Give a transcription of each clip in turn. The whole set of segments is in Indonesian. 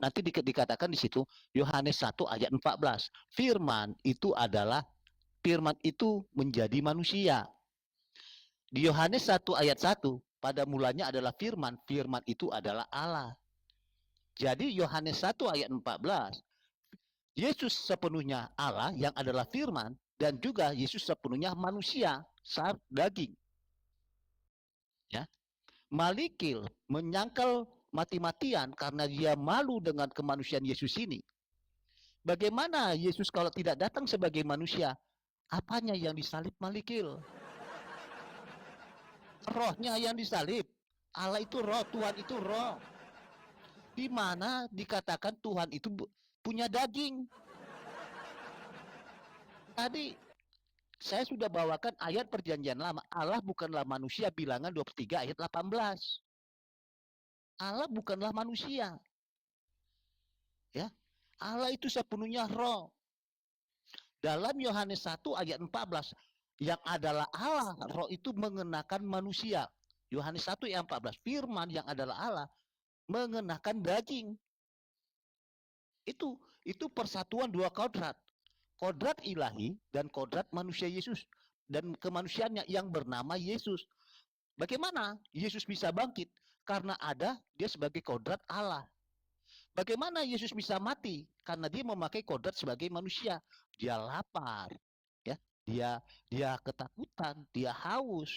nanti dikatakan di situ Yohanes 1 ayat 14. Firman itu menjadi manusia. Di Yohanes 1 ayat 1, pada mulanya adalah firman, firman itu adalah Allah. Jadi Yohanes 1 ayat 14, Yesus sepenuhnya Allah yang adalah firman, dan juga Yesus sepenuhnya manusia, daging. Ya. Malikil menyangkal mati-matian karena dia malu dengan kemanusiaan Yesus ini. Bagaimana Yesus kalau tidak datang sebagai manusia? Apanya yang disalib Malikil? Rohnya yang disalib. Allah itu roh, Tuhan itu roh. Di mana dikatakan Tuhan itu punya daging. Tadi saya sudah bawakan ayat perjanjian lama. Allah bukanlah manusia, bilangan 23 ayat 18. Allah bukanlah manusia. Ya. Allah itu sepenuhnya roh. Dalam Yohanes 1 ayat 14, yang adalah Allah, roh itu mengenakan manusia. Yohanes 1 ayat 14, firman yang adalah Allah mengenakan daging. Itu persatuan dua kodrat. Kodrat ilahi dan kodrat manusia Yesus. Dan kemanusiaannya yang bernama Yesus. Bagaimana Yesus bisa bangkit? Karena ada dia sebagai kodrat Allah. Bagaimana Yesus bisa mati? Karena dia memakai kodrat sebagai manusia. Dia lapar, ya. Dia ketakutan, dia haus.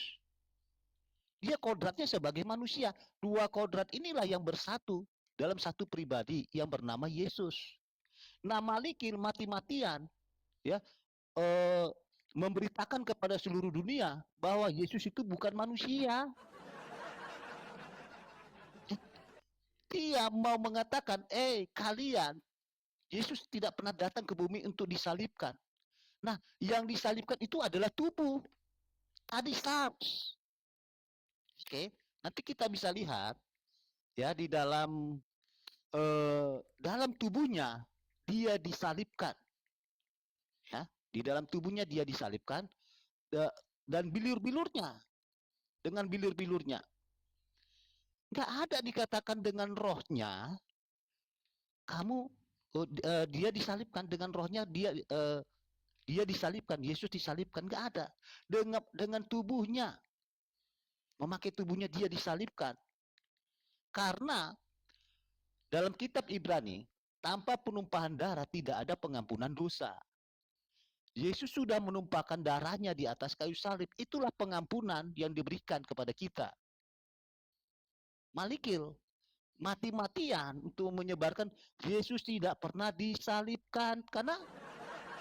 Dia kodratnya sebagai manusia. Dua kodrat inilah yang bersatu dalam satu pribadi yang bernama Yesus. Nah, Malikil mati-matian, ya, memberitakan kepada seluruh dunia bahwa Yesus itu bukan manusia. Dia mau mengatakan, kalian, Yesus tidak pernah datang ke bumi untuk disalibkan. Nah, yang disalibkan itu adalah tubuh. Tadi SARS. Oke, nanti kita bisa lihat ya di dalam tubuhnya dia disalibkan. Ya, di dalam tubuhnya dia disalibkan dan bilur-bilurnya dengan bilur-bilurnya. Nggak ada dikatakan dengan rohnya kamu dia disalibkan, dengan rohnya dia disalibkan, Yesus disalibkan, nggak ada. Dengan tubuhnya, memakai tubuhnya dia disalibkan. Karena dalam kitab Ibrani, tanpa penumpahan darah tidak ada pengampunan dosa. Yesus sudah menumpahkan darahnya di atas kayu salib. Itulah pengampunan yang diberikan kepada kita. Malikil, mati-matian untuk menyebarkan Yesus tidak pernah disalibkan. Karena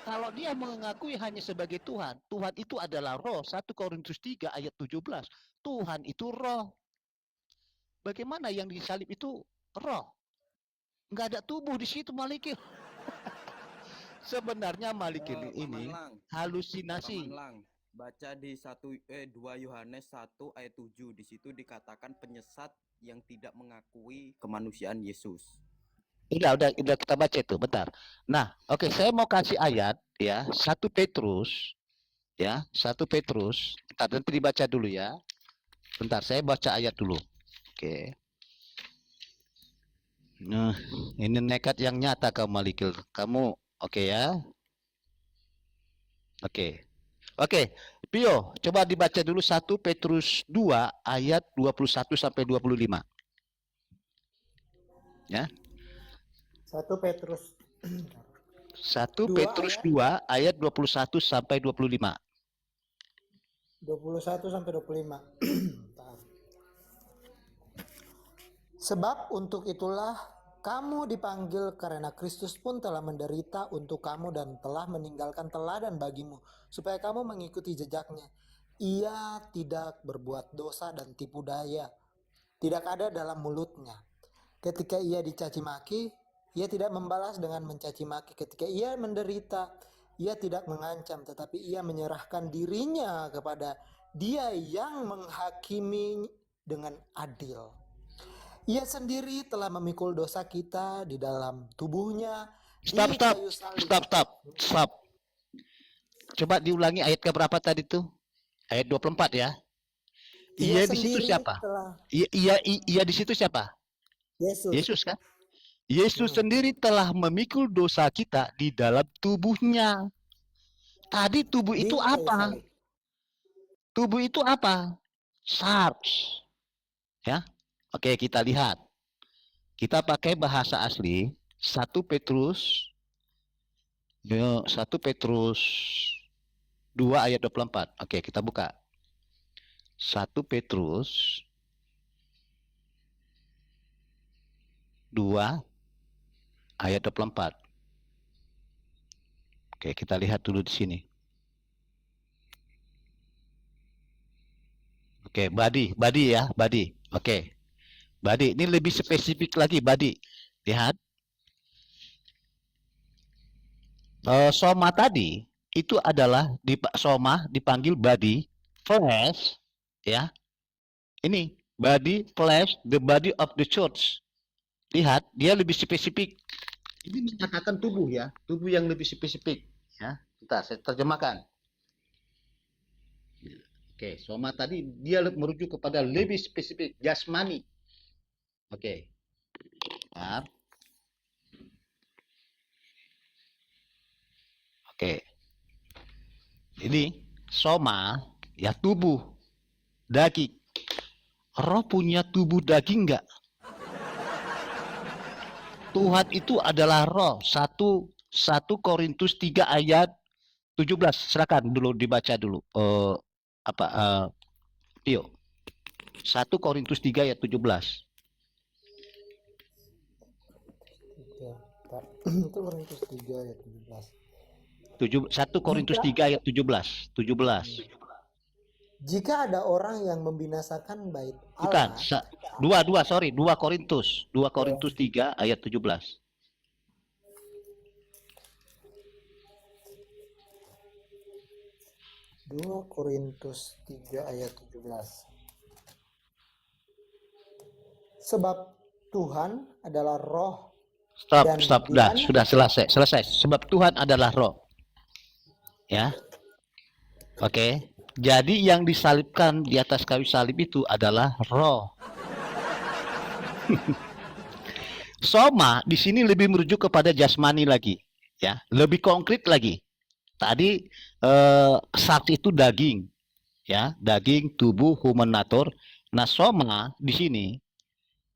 kalau dia mengakui hanya sebagai Tuhan, Tuhan itu adalah roh. 1 Korintus 3 ayat 17. Tuhan itu roh. Bagaimana yang disalib itu roh? Nggak ada tubuh di situ, Malikil. Sebenarnya Malikil ini halusinasi. Lang, baca di 2 Yohanes 1 ayat 7, di situ dikatakan penyesat yang tidak mengakui kemanusiaan Yesus. Udah kita baca itu, bentar. Nah, oke, saya mau kasih ayat ya, 1 Petrus ya, 1 Petrus. Bentar, nanti dibaca dulu ya. Bentar, saya baca ayat dulu. Oke. Nah, ini nekat yang nyata kamu Malikil. Kamu oke ya? Oke. Oke, Pio, coba dibaca dulu 1 Petrus 2 ayat 21 sampai 25. Ya. 1 Petrus 1 Petrus 2 ayat 21 sampai 25. 21 sampai 25. Sebab untuk itulah kamu dipanggil, karena Kristus pun telah menderita untuk kamu dan telah meninggalkan teladan bagimu, supaya kamu mengikuti jejaknya. Ia tidak berbuat dosa dan tipu daya, tidak ada dalam mulutnya. Ketika ia dicaci maki, ia tidak membalas dengan mencaci maki. Ketika ia menderita, ia tidak mengancam, tetapi ia menyerahkan dirinya kepada Dia yang menghakimi dengan adil. Ia sendiri telah memikul dosa kita di dalam tubuhnya. Stop. Coba diulangi ayat ke berapa tadi tuh? Ayat 24 ya. Ia di situ siapa? Ia di situ siapa? Yesus. Yesus kan? Yesus sendiri telah memikul dosa kita di dalam tubuhnya. Tadi tubuh Di itu kayu apa? salib. Tubuh itu apa? Sarx. Ya. Oke, kita lihat. Kita pakai bahasa asli 1 Petrus 1 Petrus 2 ayat 24. Oke, kita buka. 1 Petrus 2 ayat 24. Oke, kita lihat dulu di sini. Oke, body ya, body. Oke. Body, ini lebih spesifik lagi body. Lihat. Soma tadi itu adalah soma dipanggil body, flesh, ya. Ini body, flesh, the body of the church. Lihat, dia lebih spesifik. Ini menyatakan tubuh ya, tubuh yang lebih spesifik. Ya, kita saya terjemahkan. Oke, soma tadi dia merujuk kepada lebih spesifik, jasmani. Oke. Nah. Oke. Ini soma ya tubuh, daging. Roh punya tubuh daging enggak? Tuhan itu adalah roh. 1 Korintus 3 ayat 17. Silakan dulu dibaca dulu. Tio. 1 Korintus 3 ayat 17. Itu Korintus 3 ayat 17. 1 Korintus 3 ayat 17. Jika ada orang yang membinasakan bait Bukan, Allah. 2 Korintus 3 ayat 17. 2 Korintus 3 ayat 17. Sebab Tuhan adalah roh. Stop. Sudah selesai. Sebab Tuhan adalah roh. Ya. Oke. Jadi yang disalibkan di atas kayu salib itu adalah roh. Soma di sini lebih merujuk kepada jasmani lagi, ya, lebih konkret lagi. Tadi sarx itu daging, ya, daging, tubuh, human nature. Nah, soma di sini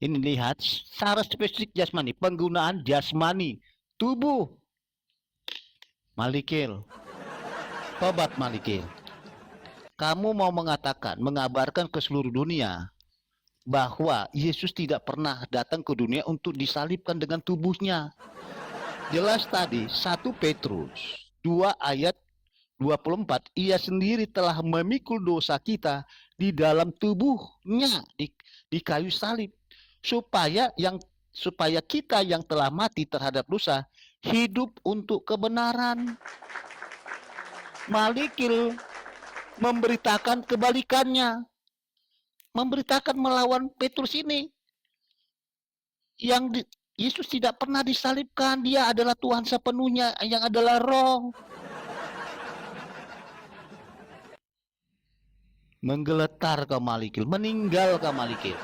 ini lihat secara spesifik jasmani, penggunaan jasmani, tubuh. Malikil, tobat Malikil. Kamu mau mengabarkan ke seluruh dunia bahwa Yesus tidak pernah datang ke dunia untuk disalibkan dengan tubuhnya. Jelas tadi 1 Petrus 2 ayat 24, ia sendiri telah memikul dosa kita di dalam tubuhnya di kayu salib supaya kita yang telah mati terhadap dosa hidup untuk kebenaran. Malikil memberitakan kebalikannya, memberitakan melawan Petrus ini yang Yesus tidak pernah disalibkan, dia adalah Tuhan sepenuhnya yang adalah roh. Menggeletar kau Malikil, meninggal kau Malikil.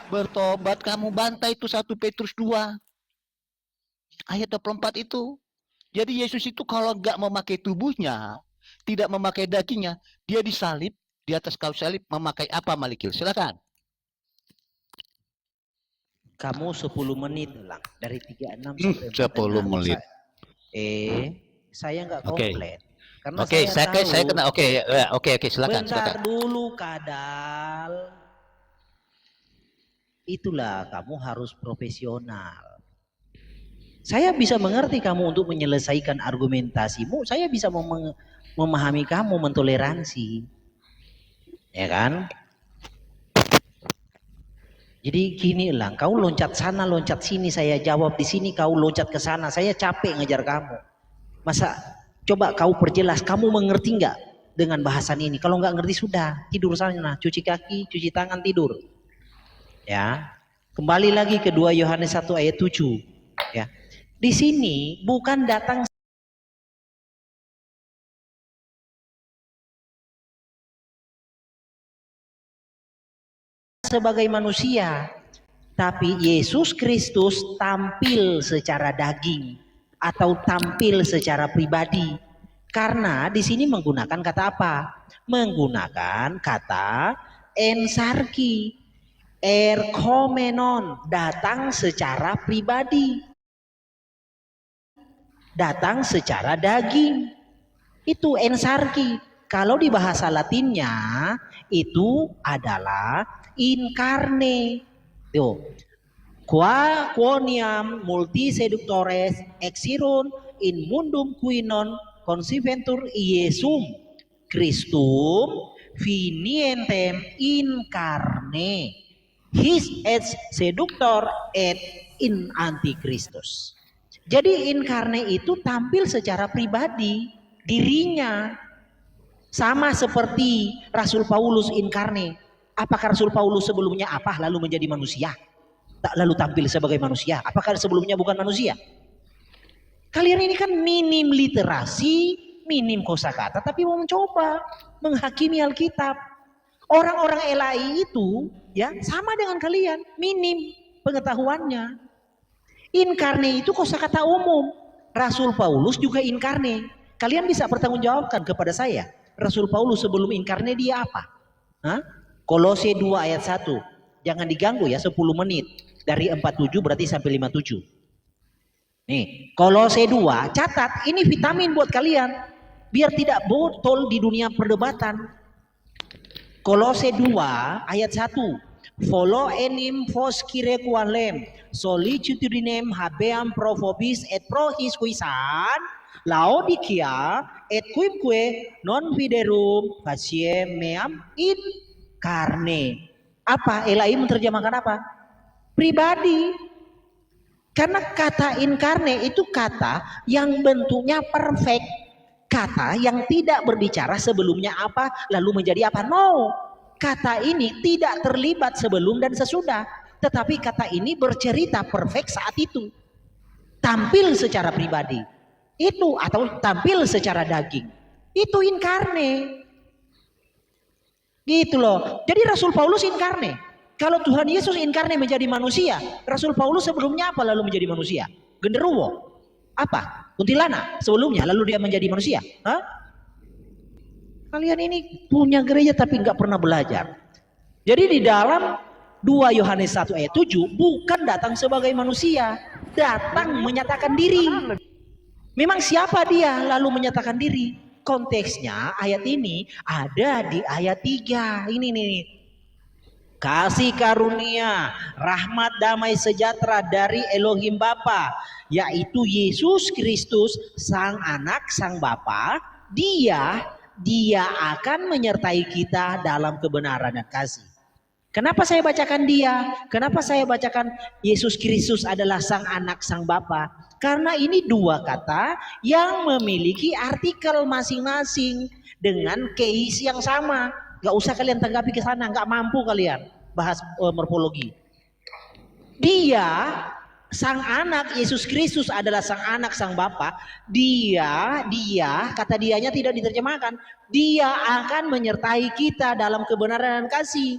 Bertobat kamu, bantai itu 1 Petrus 2 ayat 24 itu. Jadi Yesus itu kalau nggak memakai tubuhnya, tidak memakai dagingnya, dia disalib di atas kayu salib memakai apa Malikil? Silakan. Kamu 10 menit lang dari 36 sampai 10 menit. Saya nggak Oke. komplain. Karena Oke, saya kena. Oke, silakan. Bentar dulu Kadal. Itulah kamu harus profesional. Saya bisa mengerti kamu untuk menyelesaikan argumentasimu. Saya bisa memahami kamu, mentoleransi. Ya kan? Jadi gini lah, kau loncat sana, loncat sini, saya jawab di sini, kau loncat ke sana, saya capek ngejar kamu. Masa coba kau perjelas, kamu mengerti nggak dengan bahasan ini? Kalau nggak ngerti sudah, tidur sana, cuci kaki, cuci tangan, tidur. Ya, kembali lagi ke 2 Yohanes 1 ayat 7. Ya, di sini bukan datang sebagai manusia, Tapi Yesus Kristus tampil secara daging atau tampil secara pribadi. Karena di sini menggunakan kata apa? Menggunakan kata ensarki, erkomenon, datang secara pribadi, datang secara daging. Itu ensarki. Kalau di bahasa Latinnya itu adalah incarne. Tuh. Qua quoniam multi seductores exirun in mundum quinon consiventur Iesum Christum finientem incarne his et seductor et in antichristus. Jadi incarne itu tampil secara pribadi, dirinya. Sama seperti Rasul Paulus incarne. Apakah Rasul Paulus sebelumnya apa lalu menjadi manusia? Tak lalu tampil sebagai manusia. Apakah sebelumnya bukan manusia? Kalian ini kan minim literasi, minim kosakata, tapi mau mencoba menghakimi Alkitab. Orang-orang LAI itu ya sama dengan kalian, minim pengetahuannya. Inkarne itu kosakata umum. Rasul Paulus juga inkarne. Kalian bisa bertanggungjawabkan kepada saya, Rasul Paulus sebelum inkarne dia apa? Hah? Kolose 2 ayat 1. Jangan diganggu ya 10 menit. Dari 47 berarti sampai 57. Nih, Kolose 2, catat, ini vitamin buat kalian. Biar tidak botol di dunia perdebatan. Kolose 2 ayat 1. Follow enim vos qualem solicitudinem habeam pro vobis et pro his quisan Laodikia et quimque non viderum faciem meam in carne. Apa? LAI menerjemahkan apa? Pribadi. Karena kata inkarne itu kata yang bentuknya perfect, kata yang tidak berbicara sebelumnya apa lalu menjadi apa. No, kata ini tidak terlibat sebelum dan sesudah, tetapi kata ini bercerita perfect saat itu, tampil secara pribadi itu, atau tampil secara daging, itu inkarne gitu loh. Jadi Rasul Paulus inkarne. Kalau Tuhan Yesus inkarne menjadi manusia, Rasul Paulus sebelumnya apa lalu menjadi manusia? Genderuwo. Apa? Kuntilanak sebelumnya lalu dia menjadi manusia. Hah? Kalian ini punya gereja tapi nggak pernah belajar. Jadi di dalam 2 Yohanes 1 ayat 7 bukan datang sebagai manusia, datang menyatakan diri. Memang siapa dia lalu menyatakan diri? Konteksnya ayat ini ada di ayat 3. Ini nih. Kasih karunia, rahmat, damai sejahtera dari Elohim Bapa, yaitu Yesus Kristus, Sang Anak, Sang Bapa. Dia akan menyertai kita dalam kebenaran dan kasih. Kenapa saya bacakan dia? Kenapa saya bacakan Yesus Kristus adalah Sang Anak, Sang Bapa? Karena ini dua kata yang memiliki artikel masing-masing dengan case yang sama. Gak usah kalian tanggapi ke sana, gak mampu kalian bahas morfologi. Dia Sang Anak, Yesus Kristus adalah Sang Anak, Sang Bapa. Dia, kata dianya tidak diterjemahkan. Dia akan menyertai kita dalam kebenaran dan kasih.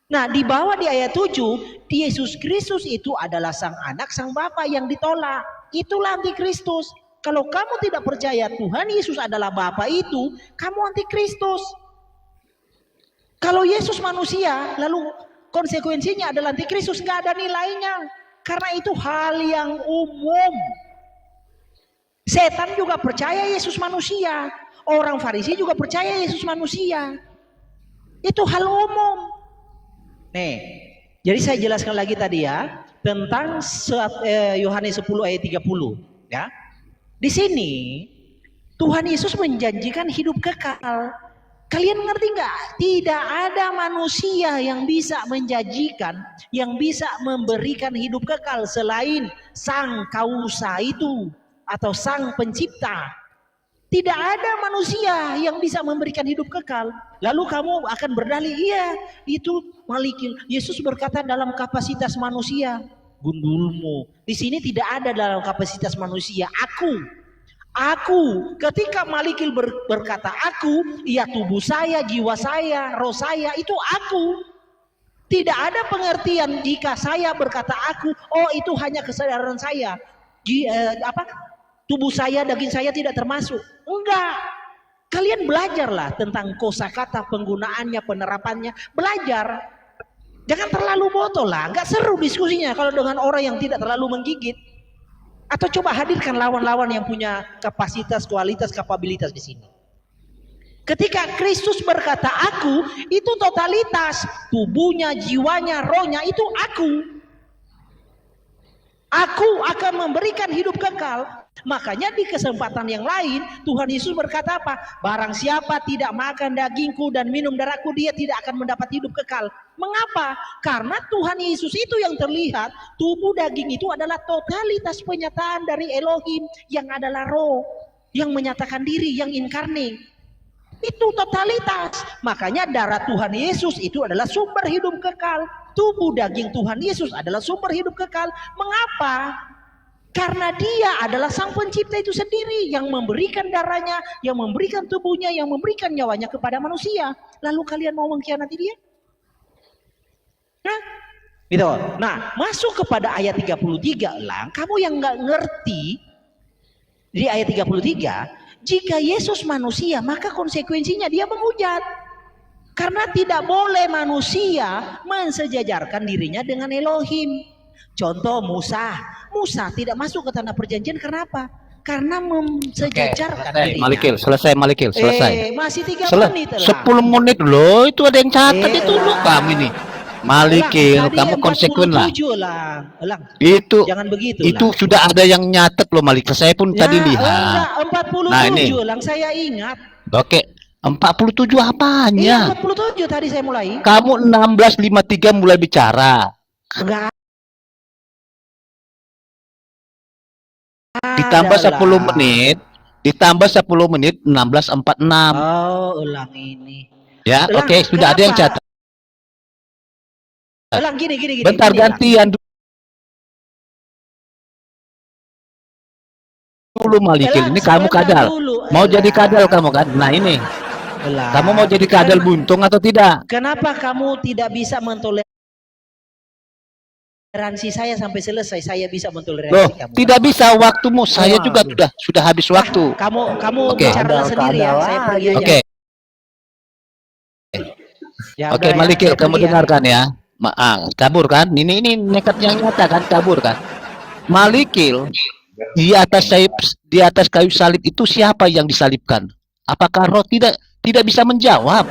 Nah, di bawah di ayat 7, Yesus Kristus itu adalah Sang Anak, Sang Bapa yang ditolak. Itulah antikristus. Kalau kamu tidak percaya Tuhan Yesus adalah Bapa itu, kamu antikristus. Kalau Yesus manusia, lalu konsekuensinya adalah antikristus, nggak ada nilainya. Karena itu hal yang umum. Setan juga percaya Yesus manusia. Orang Farisi juga percaya Yesus manusia. Itu hal umum. Nih, jadi saya jelaskan lagi tadi ya tentang Yohanes 10 ayat 30 ya. Di sini Tuhan Yesus menjanjikan hidup kekal. Kalian ngerti nggak? Tidak ada manusia yang bisa menjanjikan, yang bisa memberikan hidup kekal selain Sang Kausa itu atau Sang Pencipta. Tidak ada manusia yang bisa memberikan hidup kekal. Lalu kamu akan berdalih, iya itu Malikil. Yesus berkata dalam kapasitas manusia. Gundulmu. Di sini tidak ada dalam kapasitas manusia. Aku, ketika Malikil berkata aku, ya tubuh saya, jiwa saya, roh saya, itu aku. Tidak ada pengertian jika saya berkata aku, oh itu hanya kesadaran saya. Tubuh saya, daging saya tidak termasuk. Enggak. Kalian belajarlah tentang kosakata, penggunaannya, penerapannya. Belajar. Jangan terlalu botol lah. Enggak seru diskusinya kalau dengan orang yang tidak terlalu menggigit. Atau coba hadirkan lawan-lawan yang punya kapasitas, kualitas, kapabilitas di sini. Ketika Kristus berkata aku, itu totalitas. Tubuhnya, jiwanya, rohnya, itu aku. Aku akan memberikan hidup kekal. Makanya di kesempatan yang lain, Tuhan Yesus berkata apa? Barang siapa tidak makan dagingku dan minum darahku, dia tidak akan mendapat hidup kekal. Mengapa? Karena Tuhan Yesus itu yang terlihat. Tubuh daging itu adalah totalitas penyataan dari Elohim, yang adalah roh, yang menyatakan diri, yang inkarnate. Itu totalitas. Makanya darah Tuhan Yesus itu adalah sumber hidup kekal. Tubuh daging Tuhan Yesus adalah sumber hidup kekal. Mengapa? Karena dia adalah sang pencipta itu sendiri, yang memberikan darahnya, yang memberikan tubuhnya, yang memberikan nyawanya kepada manusia. Lalu kalian mau mengkhianati dia? Nah, gitu. Nah, masuk kepada ayat 33 Elang, kamu yang nggak ngerti di ayat 33, jika Yesus manusia, maka konsekuensinya dia menghujat. Karena tidak boleh manusia mensejajarkan dirinya dengan Elohim. Contoh Musa tidak masuk ke tanah perjanjian karena apa? Karena mensejajarkan dirinya. Malikil, selesai Malikil, selesai. Masih 3 menit lah. 10 menit loh, itu ada yang catat itu loh kami nih. Malikil, kamu konsekuen lah. Elang, Itu jangan begitu. Itu lah. sudah ada yang nyatet loh Malikil. Saya pun tadi lihat. Enggak, 47 Nah, ini. Elang, saya ingat. Oke, 47 apanya? Iya, 47 tadi saya mulai. Kamu 16.53 mulai bicara. Enggak. Ditambah 10 menit, ditambah 10 menit 16.46. Oh, Elang ini. Ya, Elang, oke, sudah ada yang kenapa? catat. Elang gini. Bentar gini, gantian dulu Malikil. Elang, Ini kamu sebentar kadal. dulu, Mau Elang. jadi kadal kamu kan? Nah ini. Elang. Kamu mau jadi kadal buntung atau tidak? Kenapa kamu tidak bisa mentoleransi saya sampai selesai? Saya bisa mentoleransi Loh, kamu. tidak bisa, waktumu. Saya juga sudah habis waktu. Kamu Oke. bicara sendiri ya. Saya pergi aja. Oke. Ya Oke, udah ya, Malikil, saya kamu pergi ya. dengarkan ya. Kabur kan? Ini nekat yang nyata kan, kabur kan? Malikil, di atas kayu salib itu siapa yang disalibkan? Apakah roh tidak bisa menjawab?